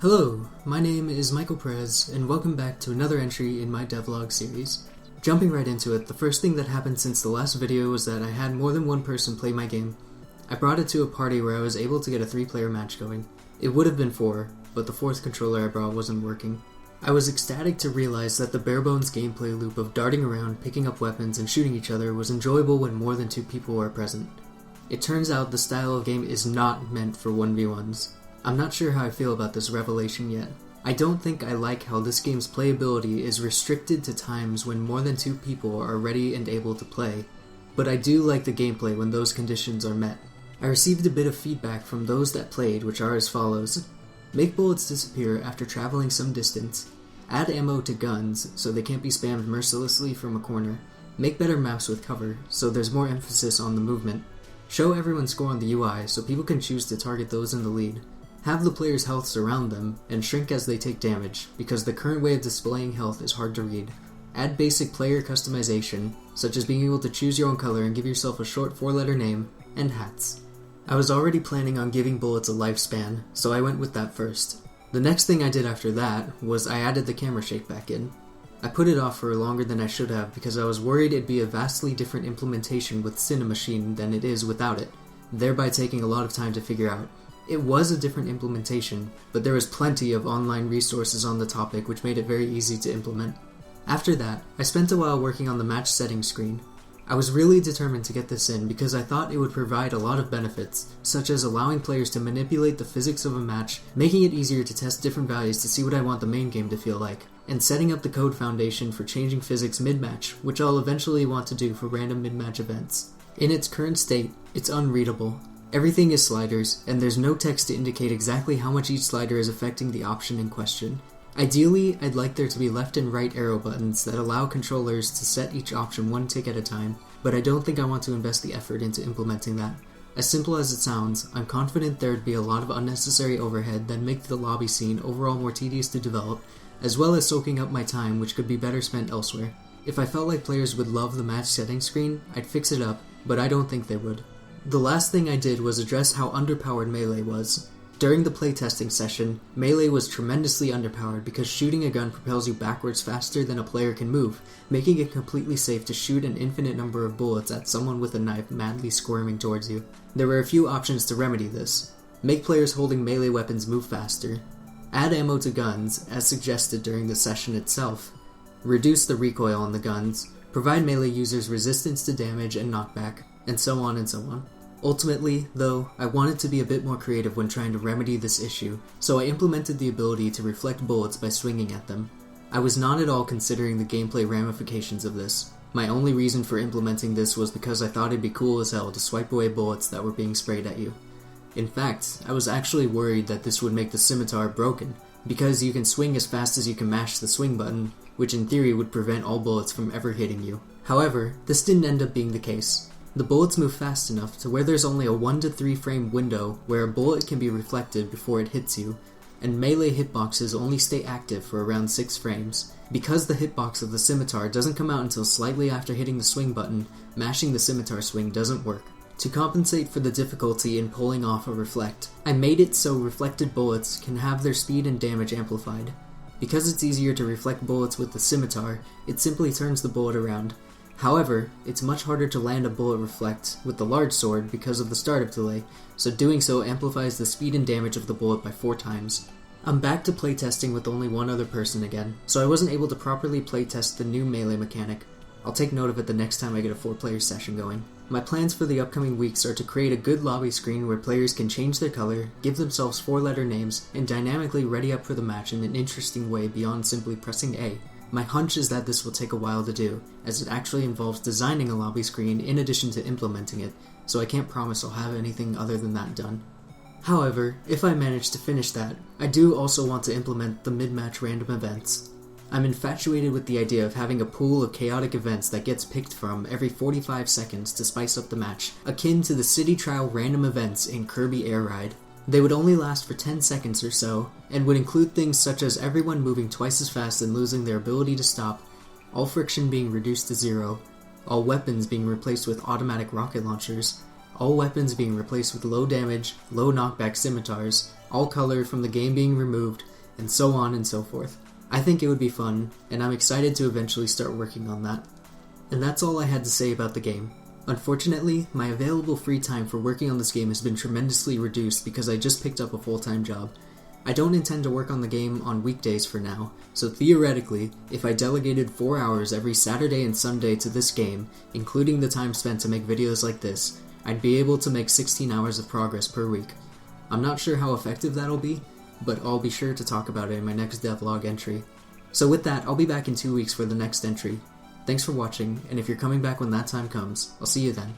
Hello, my name is Michael Perez, and welcome back to another entry in my devlog series. Jumping right into it, the first thing that happened since the last video was that I had more than one person play my game. I brought it to a party where I was able to get a 3-player match going. It would have been 4, but the 4th controller I brought wasn't working. I was ecstatic to realize that the bare-bones gameplay loop of darting around, picking up weapons, and shooting each other was enjoyable when more than 2 people were present. It turns out the style of game is not meant for 1v1s. I'm not sure how I feel about this revelation yet. I don't think I like how this game's playability is restricted to times when more than 2 people are ready and able to play, but I do like the gameplay when those conditions are met. I received a bit of feedback from those that played, which are as follows. Make bullets disappear after traveling some distance. Add ammo to guns so they can't be spammed mercilessly from a corner. Make better maps with cover so there's more emphasis on the movement. Show everyone's score on the UI so people can choose to target those in the lead. Have the players' health surround them, and shrink as they take damage, because the current way of displaying health is hard to read. Add basic player customization, such as being able to choose your own color and give yourself a short 4-letter name, and hats. I was already planning on giving bullets a lifespan, so I went with that first. The next thing I did after that was I added the camera shake back in. I put it off for longer than I should have because I was worried it'd be a vastly different implementation with Cinemachine than it is without it, thereby taking a lot of time to figure out. It was a different implementation, but there was plenty of online resources on the topic which made it very easy to implement. After that, I spent a while working on the match settings screen. I was really determined to get this in because I thought it would provide a lot of benefits, such as allowing players to manipulate the physics of a match, making it easier to test different values to see what I want the main game to feel like, and setting up the code foundation for changing physics mid-match, which I'll eventually want to do for random mid-match events. In its current state, it's unreadable. Everything is sliders, and there's no text to indicate exactly how much each slider is affecting the option in question. Ideally, I'd like there to be left and right arrow buttons that allow controllers to set each option one tick at a time, but I don't think I want to invest the effort into implementing that. As simple as it sounds, I'm confident there'd be a lot of unnecessary overhead that make the lobby scene overall more tedious to develop, as well as soaking up my time which could be better spent elsewhere. If I felt like players would love the match settings screen, I'd fix it up, but I don't think they would. The last thing I did was address how underpowered Melee was. During the playtesting session, Melee was tremendously underpowered because shooting a gun propels you backwards faster than a player can move, making it completely safe to shoot an infinite number of bullets at someone with a knife madly squirming towards you. There were a few options to remedy this. Make players holding melee weapons move faster. Add ammo to guns, as suggested during the session itself. Reduce the recoil on the guns. Provide melee users resistance to damage and knockback, and so on and so on. Ultimately, though, I wanted to be a bit more creative when trying to remedy this issue, so I implemented the ability to reflect bullets by swinging at them. I was not at all considering the gameplay ramifications of this. My only reason for implementing this was because I thought it'd be cool as hell to swipe away bullets that were being sprayed at you. In fact, I was actually worried that this would make the scimitar broken, because you can swing as fast as you can mash the swing button, which in theory would prevent all bullets from ever hitting you. However, this didn't end up being the case. The bullets move fast enough to where there's only a 1 to 3 frame window where a bullet can be reflected before it hits you, and melee hitboxes only stay active for around 6 frames. Because the hitbox of the scimitar doesn't come out until slightly after hitting the swing button, mashing the scimitar swing doesn't work. To compensate for the difficulty in pulling off a reflect, I made it so reflected bullets can have their speed and damage amplified. Because it's easier to reflect bullets with the scimitar, it simply turns the bullet around. However, it's much harder to land a bullet reflect with the large sword because of the startup delay, so doing so amplifies the speed and damage of the bullet by 4 times. I'm back to playtesting with only one other person again, so I wasn't able to properly playtest the new melee mechanic. I'll take note of it the next time I get a 4-player session going. My plans for the upcoming weeks are to create a good lobby screen where players can change their color, give themselves 4-letter names, and dynamically ready up for the match in an interesting way beyond simply pressing A. My hunch is that this will take a while to do, as it actually involves designing a lobby screen in addition to implementing it, so I can't promise I'll have anything other than that done. However, if I manage to finish that, I do also want to implement the mid-match random events. I'm infatuated with the idea of having a pool of chaotic events that gets picked from every 45 seconds to spice up the match, akin to the City Trial random events in Kirby Air Ride. They would only last for 10 seconds or so, and would include things such as everyone moving twice as fast and losing their ability to stop, all friction being reduced to 0, all weapons being replaced with automatic rocket launchers, all weapons being replaced with low damage, low knockback scimitars, all color from the game being removed, and so on and so forth. I think it would be fun, and I'm excited to eventually start working on that. And that's all I had to say about the game. Unfortunately, my available free time for working on this game has been tremendously reduced because I just picked up a full-time job. I don't intend to work on the game on weekdays for now, so theoretically, if I delegated 4 hours every Saturday and Sunday to this game, including the time spent to make videos like this, I'd be able to make 16 hours of progress per week. I'm not sure how effective that'll be, but I'll be sure to talk about it in my next devlog entry. So with that, I'll be back in 2 weeks for the next entry. Thanks for watching, and if you're coming back when that time comes, I'll see you then.